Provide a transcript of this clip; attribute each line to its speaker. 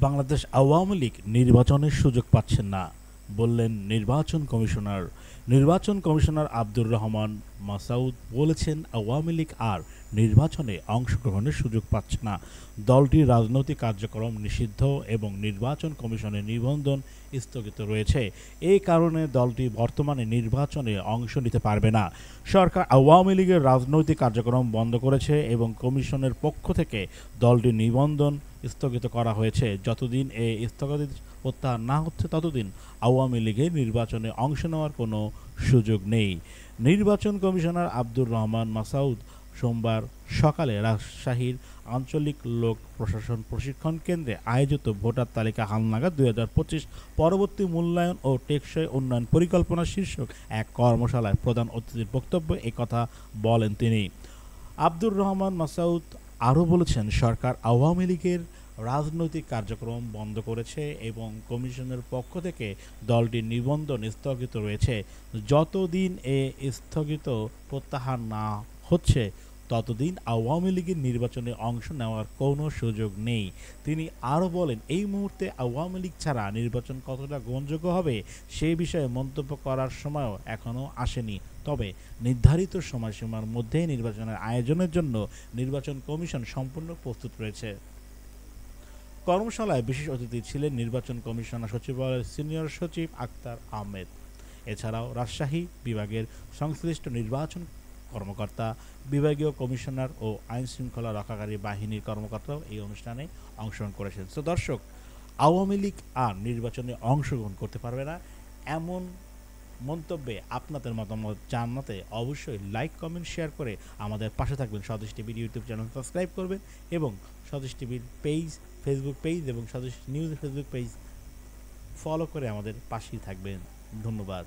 Speaker 1: বাংলাদেশ আওয়ামী লীগ নির্বাচনের সুযোগ পাচ্ছেন না, বললেন নির্বাচন কমিশনার। নির্বাচন কমিশনার আব্দুর রহমান মাসউদ বলেছেন, আওয়ামী লীগ আর নির্বাচনে অংশগ্রহণের সুযোগ পাচ্ছে না। দলটির রাজনৈতিক কার্যক্রম নিষিদ্ধ এবং নির্বাচন কমিশনের নিবন্ধন স্থগিত রয়েছে। এই কারণে দলটি বর্তমানে নির্বাচনে অংশ নিতে পারবে না। সরকার আওয়ামী লীগের রাজনৈতিক কার্যক্রম বন্ধ করেছে এবং কমিশনের পক্ষ থেকে দলটির নিবন্ধন স্থগিত করা হয়েছে। যতদিন এই স্থগিত প্রত্যাহার না হচ্ছে ততদিন আওয়ামী লীগের নির্বাচনে অংশ নেওয়ার কোনো সুযোগ নেই। নির্বাচন কমিশনার আব্দুর রহমান মাসউদ সোমবার সকালে রাজশাহীর আঞ্চলিক লোক প্রশাসন প্রশিক্ষণ কেন্দ্রে আয়োজিত ভোটার তালিকা হালনাগাদ 2025 পরবর্তী মূল্যায়ন ও টেকসই উন্নয়ন পরিকল্পনা শীর্ষক এক কর্মশালায় প্রধান অতিথির বক্তব্যে একথা বলেন তিনি। আব্দুর রহমান মাসউদ আরও বলেছেন, সরকার আওয়ামী লীগের রাজনৈতিক কার্যক্রম বন্ধ করেছে এবং কমিশনের পক্ষ থেকে দলটির নিবন্ধন স্থগিত রয়েছে। যতদিন স্থগিত প্রত্যাহার না হচ্ছে ততদিন আওয়ামী লীগের নির্বাচনে অংশ নেওয়ার কোনো সুযোগ নেই। তিনি আরও বলেন, এই মুহূর্তে আওয়ামী লীগ ছাড়া নির্বাচন কতটা গ্রহণযোগ্য হবে সে বিষয়ে মন্তব্য করার সময়ও এখনও আসেনি। তবে নির্ধারিত সময়সীমার মধ্যে নির্বাচনের আয়োজনের জন্য নির্বাচন কমিশন সম্পূর্ণ প্রস্তুত রয়েছে। কর্মশালায় বিশেষ অতিথি ছিলেন নির্বাচন কমিশনার সচিবালয়ের সিনিয়র সচিব আক্তার আহমেদ। এছাড়াও রাজশাহী বিভাগের সংশ্লিষ্ট নির্বাচন কর্মকর্তা, বিভাগীয় কমিশনার ও আইন শৃঙ্খলা রক্ষাকারী বাহিনীর কর্মকর্তাও এই অনুষ্ঠানে অংশগ্রহণ করেছেন। তো দর্শক, আওয়ামী লীগ আর নির্বাচনে অংশগ্রহণ করতে পারবে না এমন মন্তব্যে আপনাদের মতামত জানাতে অবশ্যই লাইক, কমেন্ট, শেয়ার করে আমাদের পাশে থাকবেন। স্বদেশ টিভির ইউটিউব চ্যানেল সাবস্ক্রাইব করবেন এবং স্বদেশ টিভির ফেসবুক পেজ এবং স্বদেশ নিউজ ফেসবুক পেজ ফলো করে আমাদের পাশেই থাকবেন। ধন্যবাদ।